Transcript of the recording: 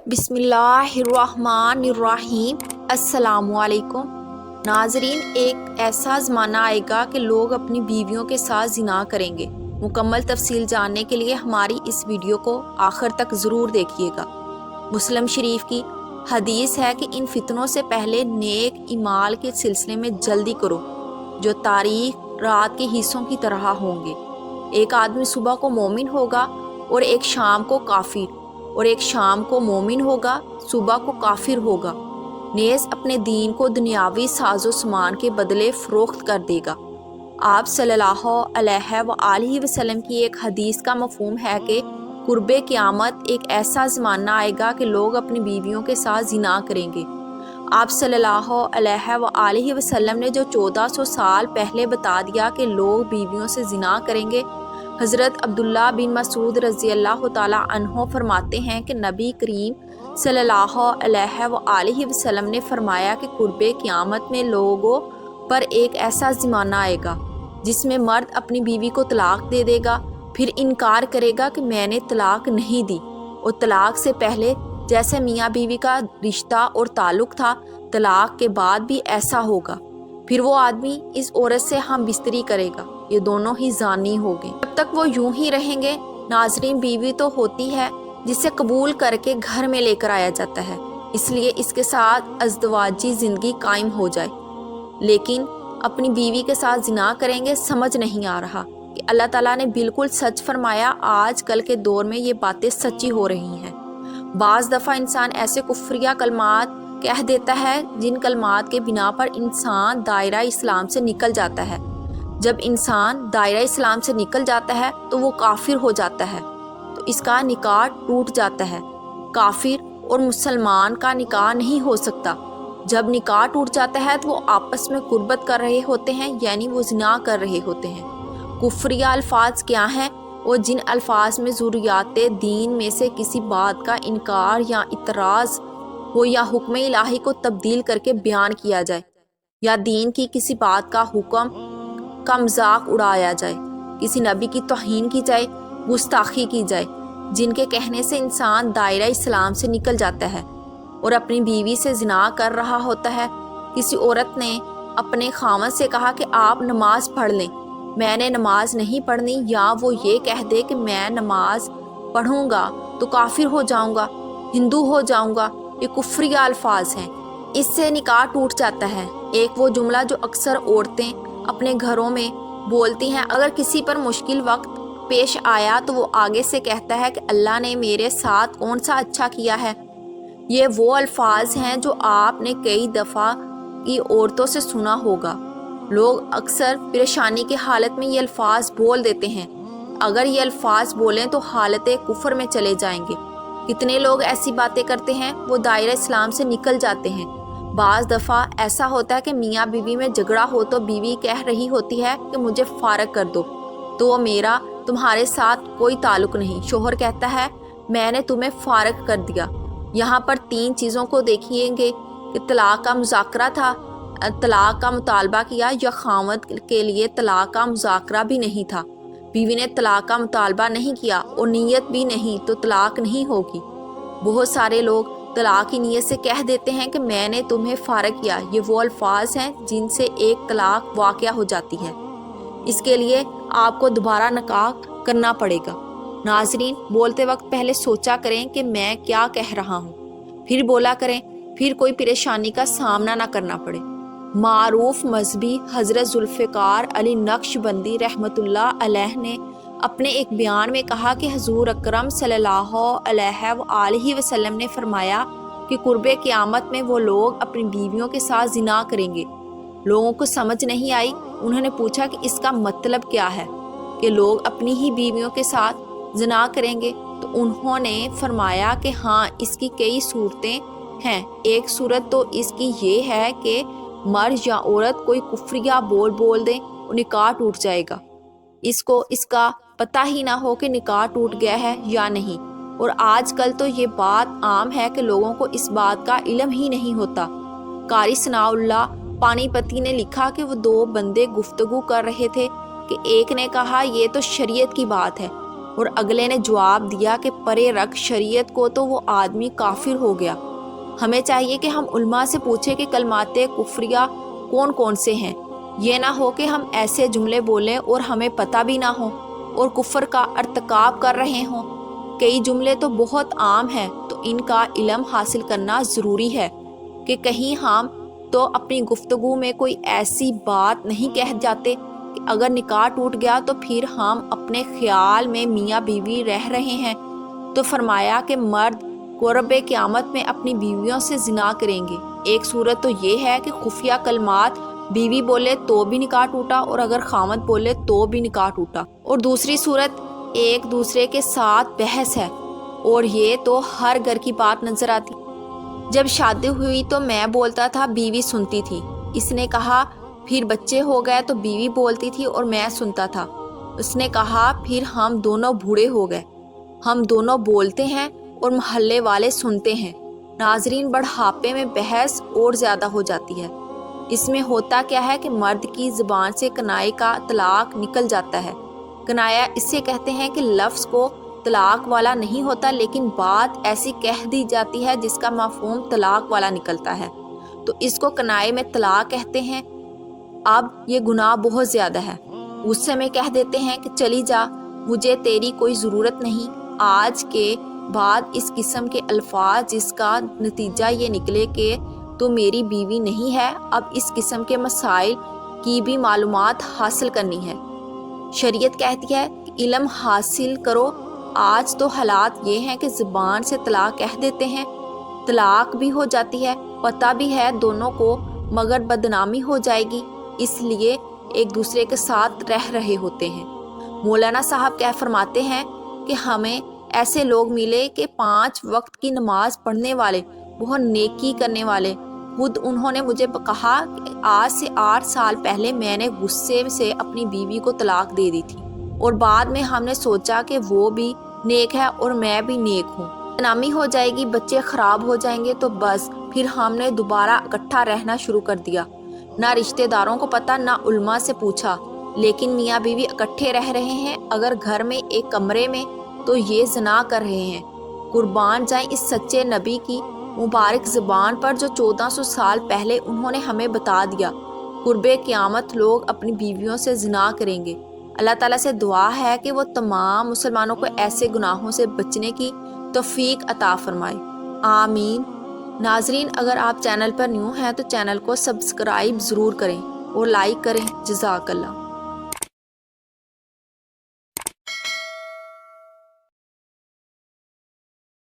बिस्मिल्लाहिर्रहमानिर्रहीम। अस्सलामुअलैकुम नाजरीन, एक ऐसा ज़माना आएगा कि लोग अपनी बीवियों के साथ ज़िना करेंगे। मुकम्मल तफसील जानने के लिए हमारी इस वीडियो को आखिर तक ज़रूर देखिएगा। मुस्लिम शरीफ की हदीस है कि इन फितनों से पहले नेक इमाल के सिलसिले में जल्दी करो जो तारीख रात के हिस्सों की तरह होंगे। एक आदमी सुबह को मोमिन होगा और एक शाम को काफिर, और एक शाम को मोमिन होगा सुबह को काफिर होगा। नेज़ अपने दीन को दुनियावी साजो सामान के बदले फ़रोख्त कर देगा। आप सल्लल्लाहु अलैहि वसल्लम की एक हदीस का मफ़हूम है कि कुर्बे क़यामत एक ऐसा ज़माना आएगा कि लोग अपनी बीवियों के साथ ज़िना करेंगे। आप सल्लल्लाहु अलैहि वसल्लम ने जो 1400 साल पहले बता दिया कि लोग बीवियों से ज़िना करेंगे, हज़रत अब्दुल्ला बिन मसूद रज़ी अल्लाह ताला अन्हो फरमाते हैं कि नबी करीम सल्लल्लाहु अलैहि वसल्लम ने फरमाया कि कुर्बे क़यामत में लोगों पर एक ऐसा ज़माना आएगा जिसमें मर्द अपनी बीवी को तलाक दे देगा, फिर इनकार करेगा कि मैंने तलाक नहीं दी, और तलाक से पहले जैसे मियाँ बीवी का रिश्ता और ताल्लुक़ था, तलाक के बाद भी ऐसा होगा। फिर वो आदमी इस औरत से हम बिस्तरी करेगा, ये दोनों ही जानी होंगे। जब तक वो यूं ही रहेंगे। नाजरीन, बीवी तो होती है जिसे कबूल करके घर में लेकर आया जाता है, इसलिए इसके साथ अज़दवाजी ज़िंदगी कायम हो जाए। लेकिन अपनी बीवी के साथ ज़िना करेंगे, समझ नहीं आ रहा कि अल्लाह ताला ने बिल्कुल सच फरमाया। आज कल के दौर में ये बातें सच्ची हो रही हैं। बाज़ दफ़ा इंसान ऐसे कुफ्रिया कलमात कह देता है जिन कलमात के बिना पर इंसान दायरा इस्लाम से निकल जाता है। जब इंसान दायरा इस्लाम से निकल जाता है तो वो काफिर हो जाता है, तो इसका निकाह टूट जाता है। काफिर और मुसलमान का निकाह नहीं हो सकता। जब निकाह टूट जाता है तो वो आपस में कुर्बत कर रहे होते हैं, यानी वो ज़िना कर रहे होते हैं। कुफ्रिया अल्फाज क्या हैं? और जिन अल्फाज में ज़ुर्रियाते दीन में से किसी बात का इनकार या इतराज़ हो, या हुक्म इलाही को तब्दील करके बयान किया जाए, या दीन की किसी बात का हुक्म का मजाक उड़ाया जाए, किसी नबी की तौहीन की जाए, गुस्ताखी की जाए, जिनके कहने से इंसान दायरा इस्लाम से निकल जाता है और अपनी बीवी से ज़िना कर रहा होता है। किसी औरत ने अपने खामद से कहा कि आप नमाज पढ़ लें, मैंने नमाज नहीं पढ़नी, या वो ये कह दे कि मैं नमाज पढ़ूंगा तो काफिर हो जाऊंगा, हिंदू हो जाऊंगा। ये कुफ्रिया अल्फाज हैं, इससे निकाह टूट जाता है। एक वो जुमला जो अक्सर औरतें अपने घरों में बोलती हैं, अगर किसी पर मुश्किल वक्त पेश आया तो वो आगे से कहता है कि अल्लाह ने मेरे साथ कौन सा अच्छा किया है। ये वो अल्फाज हैं जो आपने कई दफ़ा की औरतों से सुना होगा। लोग अक्सर परेशानी की हालत में ये अल्फाज बोल देते हैं। अगर ये अल्फाज बोलें तो हालत कुफर में चले जाएंगे। कितने लोग ऐसी बातें करते हैं, वो दायरा इस्लाम से निकल जाते हैं। बाज़ दफ़ा ऐसा होता है कि मियाँ बीवी में झगड़ा हो तो बीवी कह रही होती है कि मुझे फारग कर दो, तो मेरा तुम्हारे साथ कोई ताल्लुक़ नहीं। शोहर कहता है मैंने तुम्हें फारग कर दिया। यहाँ पर 3 चीज़ों को देखिएंगे कि तलाक का मुज़ाकरा था, तलाक का मुतालबा किया, या खामद के लिए तलाक का मुज़ाकरा भी नहीं था। बीवी ने तलाक का मुतालबा नहीं किया और नीयत भी नहीं, तो तलाक नहीं होगी। बहुत सारे लोग तलाक की नीयत से कह देते हैं कि मैंने तुम्हें फारग किया। ये वो अल्फाज हैं जिनसे एक तलाक वाक़या हो जाती है। इसके लिए आपको दोबारा निकाह करना पड़ेगा। नाजरीन, बोलते वक्त पहले सोचा करें कि मैं क्या कह रहा हूँ, फिर बोला करें, फिर कोई परेशानी का सामना ना करना पड़े। मारूफ मजहबी हज़रत जुल्फ़िकार अली नक्शबंदी रहमतुल्लाह अलैह ने अपने एक बयान में कहा कि हुज़ूर अकरम सल्लल्लाहु अलैहि वसल्लम ने फरमाया कि कुर्बे क़यामत में वो लोग अपनी बीवियों के साथ ज़िना करेंगे। लोगों को समझ नहीं आई। उन्होंने पूछा कि इसका मतलब क्या है कि लोग अपनी ही बीवियों के साथ ज़िना करेंगे, तो उन्होंने फरमाया कि हाँ, इसकी कई सूरतें हैं। एक सूरत तो इसकी ये है कि मर्द या औरत कोई कुफ्रिया बोल दे और निकाह टूट जाएगा, इसको इसका पता ही ना हो कि निकाह टूट गया है या नहीं। और आजकल तो ये बात आम है कि लोगों को इस बात का इल्म ही नहीं होता। कारी सनाउल्लाह पानीपति ने लिखा कि वो 2 बंदे गुफ्तगू कर रहे थे कि एक ने कहा ये तो शरीयत की बात है, اور اگلے نے جواب دیا کہ پرے رکھ شریعت کو تو وہ آدمی کافر ہو گیا۔ ہمیں چاہیے کہ ہم علماء سے پوچھیں کہ کلمات کفریہ کون کون سے ہیں، یہ نہ ہو کہ ہم ایسے جملے بولیں اور ہمیں پتہ بھی نہ ہو اور کفر کا ارتکاب کر رہے ہوں۔ کئی جملے تو بہت عام ہیں، تو ان کا علم حاصل کرنا ضروری ہے کہ کہیں ہم تو اپنی گفتگو میں کوئی ایسی بات نہیں کہہ جاتے کہ اگر نکاح ٹوٹ گیا تو پھر ہم اپنے خیال میں میاں بیوی رہ رہے ہیں۔ تو فرمایا کہ مرد قرب قیامت میں اپنی بیویوں سے زنا کریں گے۔ ایک صورت تو یہ ہے کہ خفیہ کلمات بیوی بولے تو بھی نکاح ٹوٹا اور اگر خامد بولے تو بھی نکاح ٹوٹا، اور دوسری صورت ایک دوسرے کے ساتھ بحث ہے، اور یہ تو ہر گھر کی بات نظر آتی۔ جب شادی ہوئی تو میں بولتا تھا، بیوی سنتی تھی۔ اس نے کہا پھر بچے ہو گئے تو بیوی بولتی تھی اور میں سنتا تھا۔ اس نے کہا پھر ہم دونوں بوڑھے ہو گئے، ہم دونوں بولتے ہیں اور محلے والے سنتے ہیں۔ ناظرین، بڑھاپے میں بحث اور زیادہ ہو جاتی ہے۔ اس میں ہوتا کیا ہے کہ مرد کی زبان سے کنائے کا طلاق نکل جاتا ہے۔ کنایا اس سے کہتے ہیں کہ لفظ کو طلاق والا نہیں ہوتا، لیکن بات ایسی کہہ دی جاتی ہے جس کا مفہوم طلاق والا نکلتا ہے، تو اس کو کنائے میں طلاق کہتے ہیں۔ اب یہ گناہ بہت زیادہ ہے۔ غصے میں کہہ دیتے ہیں کہ چلی جا، مجھے تیری کوئی ضرورت نہیں۔ آج کے بعد اس قسم کے الفاظ جس کا نتیجہ یہ نکلے کہ تو میری بیوی نہیں ہے، اب اس قسم کے مسائل کی بھی معلومات حاصل کرنی ہے۔ شریعت کہتی ہے کہ علم حاصل کرو۔ آج تو حالات یہ ہیں کہ زبان سے طلاق کہہ دیتے ہیں، طلاق بھی ہو جاتی ہے، پتہ بھی ہے دونوں کو، مگر بدنامی ہو جائے گی، اس لیے ایک دوسرے کے ساتھ رہ رہے ہوتے ہیں۔ مولانا صاحب کہہ فرماتے ہیں کہ ہمیں ایسے لوگ ملے کہ 5 وقت کی نماز پڑھنے والے، بہت نیکی کرنے والے۔ خود انہوں نے مجھے کہا کہ آج سے 8 سال پہلے میں نے غصے سے اپنی بیوی کو طلاق دے دی تھی، اور بعد میں ہم نے سوچا کہ وہ بھی نیک ہے اور میں بھی نیک ہوں، بدنامی ہو جائے گی، بچے خراب ہو جائیں گے، تو بس پھر ہم نے دوبارہ اکٹھا رہنا شروع کر دیا۔ نہ رشتہ داروں کو پتہ، نہ علماء سے پوچھا، لیکن میاں بیوی اکٹھے رہ رہے ہیں، اگر گھر میں ایک کمرے میں، تو یہ زنا کر رہے ہیں۔ قربان جائیں اس سچے نبی کی مبارک زبان پر جو 1400 سال پہلے انہوں نے ہمیں بتا دیا، قرب قیامت لوگ اپنی بیویوں سے زنا کریں گے۔ اللہ تعالیٰ سے دعا ہے کہ وہ تمام مسلمانوں کو ایسے گناہوں سے بچنے کی توفیق عطا فرمائے، آمین۔ ناظرین، اگر آپ چینل پر نیو ہیں تو چینل کو سبسکرائب ضرور کریں اور لائک کریں۔ جزاک اللہ۔